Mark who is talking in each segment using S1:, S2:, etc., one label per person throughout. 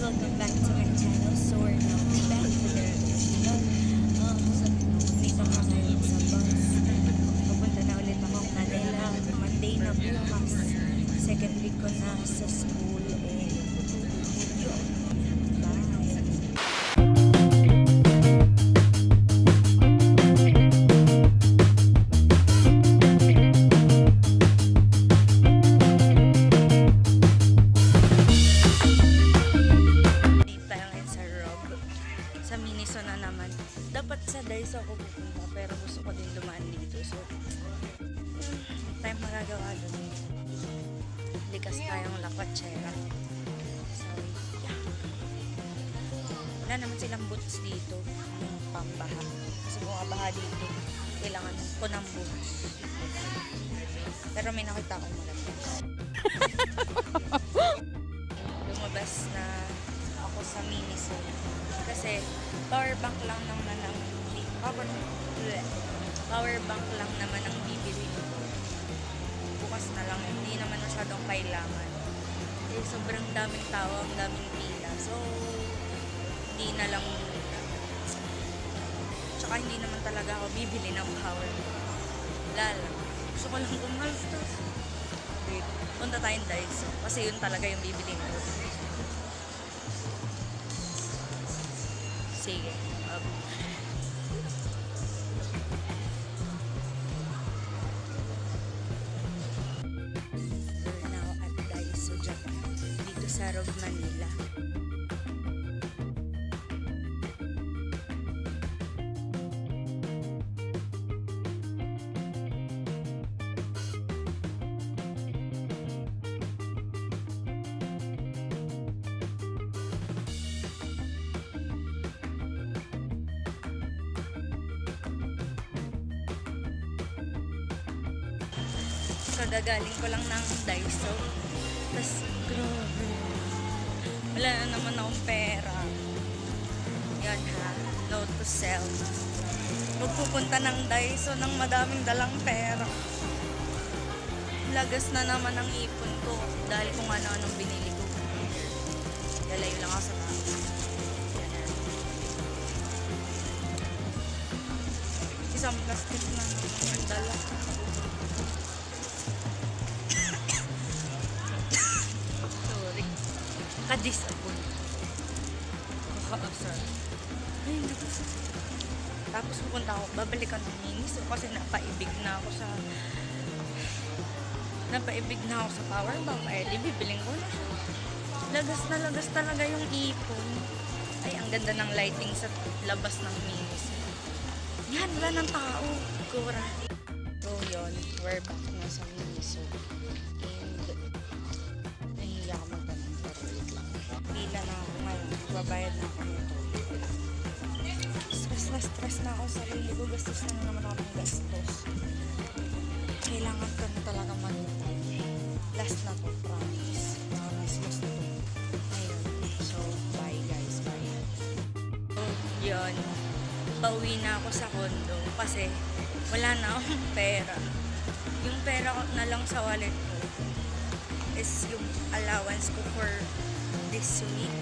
S1: welcome back to my channel. So we're now back to the dito na ngayon sa bus. Pupunta na ulit akong Manila. Monday na bukas. Second week ko na sa school. Yun. Bye. Dapat sa Daiso ako pupunta pero gusto ko din dumaan dito, so time magagawa doon. Likas tayong lakwatsera, so yeah. Wala naman silang boots dito yung pambaha kasi kung mabaha dito kailangan ko ng boots, pero may nakita akong malapit. Lumabas na ako sa Miniso kasi power bank lang naman ang bibili ko. Bukas na lang, hindi naman masyadong kailangan. Eh, sobrang daming tao, ang daming pila. So, hindi na lang muna. Tsaka hindi naman talaga ako bibili ng power bank. Wala lang. Gusto ko lang gumastos. Wait, punta tayong Daiso. Kasi yun talaga yung bibili ko. Sige. We're now at Daiso, Japan. Dito sa Rob, Manila. Kadagaling ko lang ng Daiso. Tapos, grabe. Wala na naman akong pera. Yan ha. Note to self. Magpupunta ng Daiso ng madaming dalang pera. Lagas na naman ang ipon ko. Dahil kung ano-anong binili ko. Lalayo lang ako sa bahay. Isang plastic na ang dala. Kadisapon. Kakaasar. Ay, tapos pupunta ako, babalikan ng Miniso kasi napaibig na ako sa power bank. Ay, di bibiling ko na siya. Lagas talaga yung ipon. Ay, ang ganda ng lighting sa labas ng Miniso. Yan, wala ng tao. Gura. So, yun. We're back na sa Miniso. And nahiya ako magtanong. Pila na ako ngayon. Babayad na ako nito. Stress na ako sa sarili ko. Gastos na naman ako ng gastos. Kailangan ko na talaga mag-intay. Last na to, promise. Last na to. Ayun. So, bye guys. Bye. So, yun. Pauwi na ako sa condo kasi wala na akong pera. Yung pera ko na lang sa wallet ko is yung allowance ko for this week.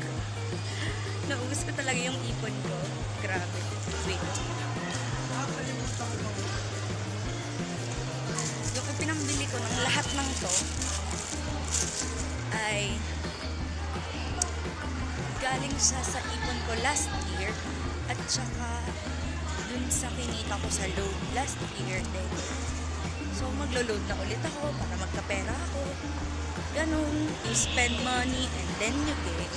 S1: Naubos ko talaga yung ipon ko. Grabe. Wait. Yung pinambili ko ng lahat ng to ay galing siya sa ipon ko last year at saka dun sa kinita ko sa load last year din. So maglo-load na ulit ako para magkapera ako. Ganun, you spend money and then you gain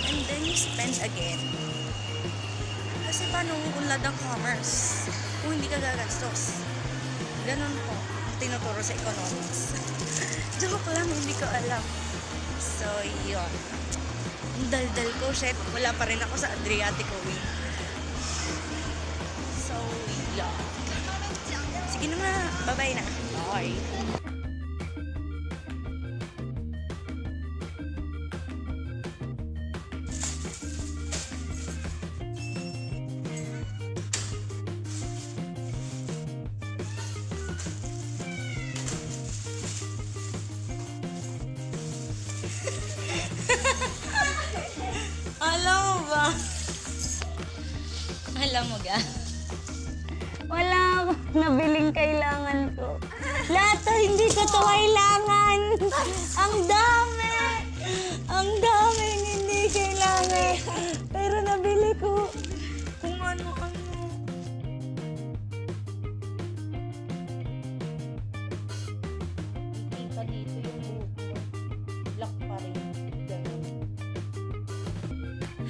S1: and then you spend again. Kasi paano unlad ang commerce kung hindi ka gagastos? Ganun po ang tinuturo sa economics. Joke lang, hindi ko alam. So, yun. Ang daldal ko, shit, wala pa rin ako sa Adriatico Way. So, yun. Sige na nga, bye-bye na. Bye. kailangan mo ga?
S2: Wala akong nabiling kailangan ko. Lahat to hindi ko to kailangan. Ang dami! Ang daming hindi kailangan. Pero nabili ko kung ano-ano. Kita dito yung buko. Black pa rin.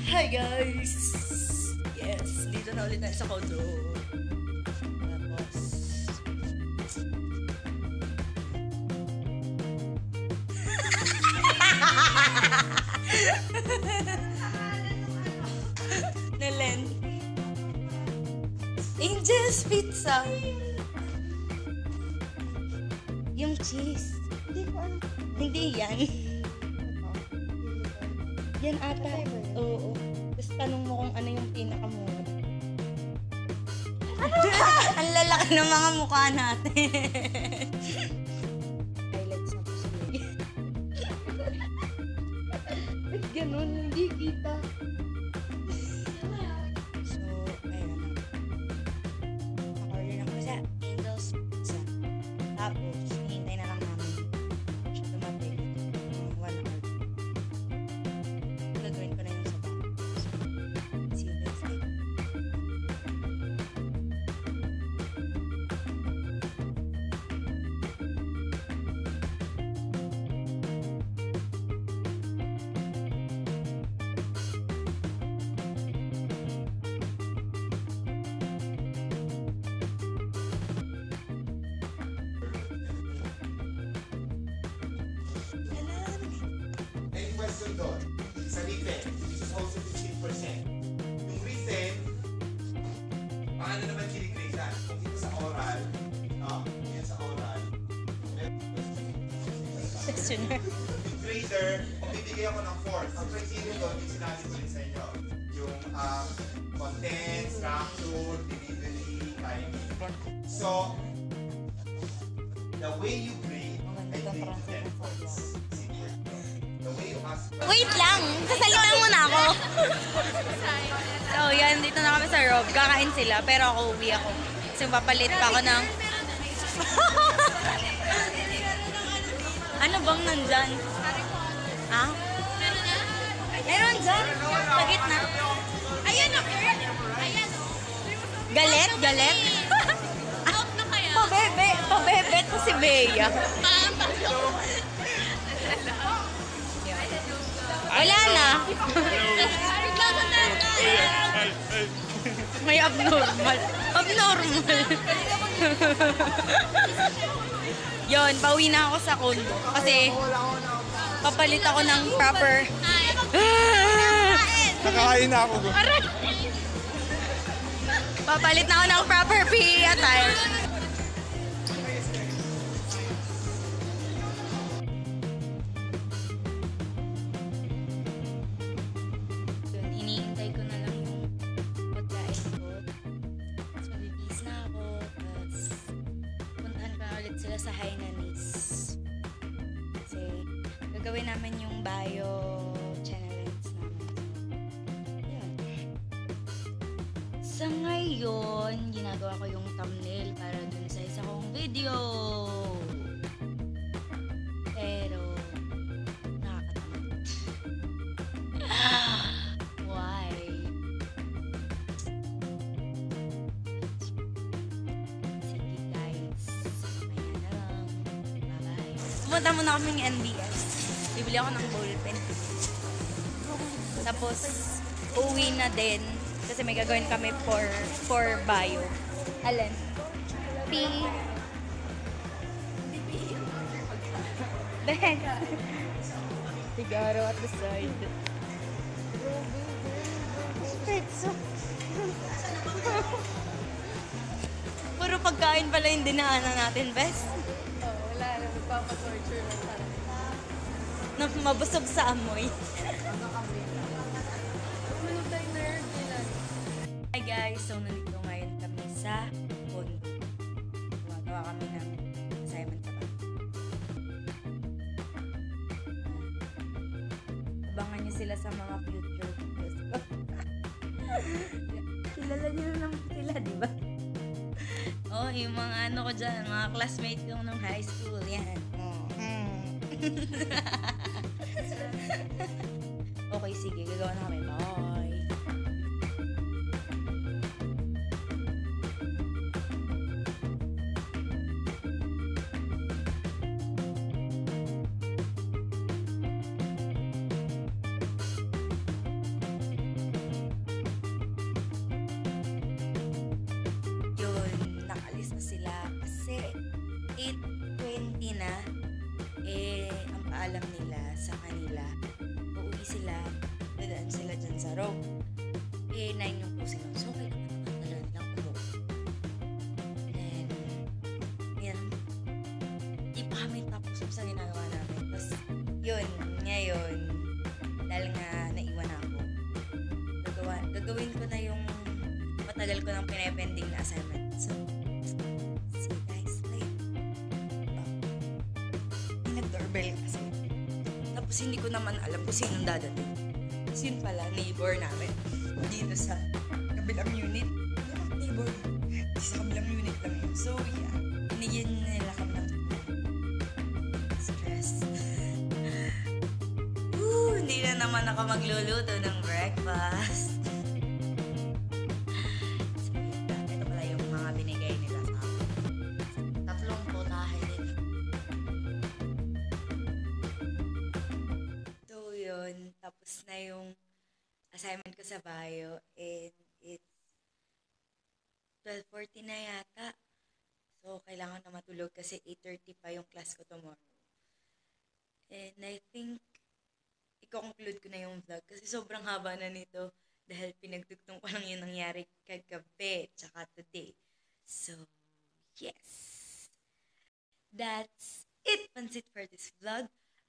S1: Hi guys! Yes, dito na ulit tayo sa condo. Tapos... Nelen. Angel's Pizza. Yung cheese. Hindi ko alam. Hindi yan. Yan ata. Oo. Tapos tanong mo kung ano yung pinakamura. Ang lalaki ng mga mukha natin. Highlights na po sila. Ba't ganun? Hindi kita. So, ayun na. Naka-order na ko sa Angel's Pizza. Tapos, hihintay na lang namin siya dumating. 1 hour. Gagawin ko na yung sabaw. See you guys later.
S3: Any question doon? Sa written, which is also 15%. Yung written, paano naman kinikrita? Kung ito sa oral, yan sa oral,
S1: Questioner.
S3: yung grader, kung bibigay ako ng force, ang criteria doon, yung sinabi ko rin sa inyo, yung content, structure, delivery, timing. So, the way you grade, I grade to 10 points. Simple. The way you ask
S1: Wait lang! Sasalitan mo na ako! So, yan. Dito na kami sa Rob. Kakain sila, pero ako uwi ako. Kasi papalit pa ako ng... Ano bang nandyan? Ha? Meron dyan? Sa gitna. Ayan o, ayan o. Galet? Galet? Out na kaya? Pabebe. Pabebe to si Bea. Wala na. May abnormal. Abnormal. Yon, pauwi na ako sa condo. Kasi papalit ako ng proper...
S4: Nakakain na ako.
S1: Papalit na ako ng proper PE attire. Dun, iniintay ko na lang yung pagkain ko. Tapos mabibis na ako. Tapos puntahan ko na ulit sila sa Hainanese. Kasi gagawin namin yung bio channels namin. Yun. Sa ngayon, ginagawa ko yung thumbnail para dun sa isa kong video. Pero, nakakatamad. Why? Sige guys, maya na lang. Bye-bye. Pumunta muna kaming NBS. Bibili ako ng ballpen. Tapos, uwi na din. Kasi may gagawin kami for bio. Alin? PE. Then, sigaro at the side. Pizza. Puro pagkain pala yung dinaanan natin, bes.
S2: Wala na, magpapatorture lang talaga.
S1: Na mabusog sa amoy. Hi guys, so nandito ngayon kami sa condo. Gumagawa kami ng assignment sa bahay. Abangan nyo sila sa mga future videos. kilala niyo naman sila, di ba? Oh, yung mga ano ko dyan, mga classmate ko nung high school, yan. Oh. Okay, sige, gagawa na kami. Bye! Yun, nakalis na sila kasi 8:20 na. Ang paalam nila sa kanila, uuwi sila, dadaan sila dyan sa row. 9 yung closing out. So, kailangan naman nilang umuwi. Then, yan. Di pa kami tapos sa ginagawa namin. Tapos, yun, ngayon, dahil nga naiwan ako, gagawin ko na yung matagal ko nang pinepending na assignment. So, see you guys later. Nag-doorbell kasi. Tapos hindi ko naman alam kung sinong dadating. Tapos yun pala, neighbor namin. Dito sa kabilang unit. Neighbor. Sa kabilang unit lang yun. So, yeah. Binigyan nila kami ng stress. Hindi na naman ako magluluto ng breakfast. Ito pala yung mga binigay nila sa akin. 3 potahe din. So, yun. Tapos na yung assignment ko sa bio. And it's 12:40 na yata. So, kailangan na matulog kasi 8:30 pa yung class ko tomorrow. And I think i-conclude ko na yung vlog kasi sobrang haba na nito dahil pinagtugtong ko lang yung nangyari kagabi tsaka today. So, yes. That's it, Pansit, for this vlog.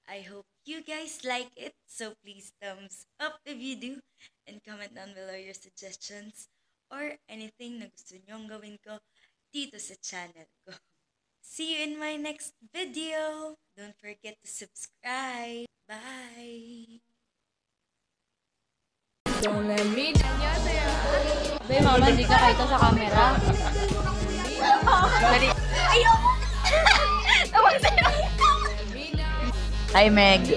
S1: I hope you guys like it. So, please thumbs up if you do and comment down below your suggestions or anything na gusto nyong gawin ko dito sa channel ko. See you in my next video. Don't forget to subscribe. Bye!
S2: Don't let me Bay, mama, hindi ka kahit sa camera.
S1: Ayoko! Hi, Meg.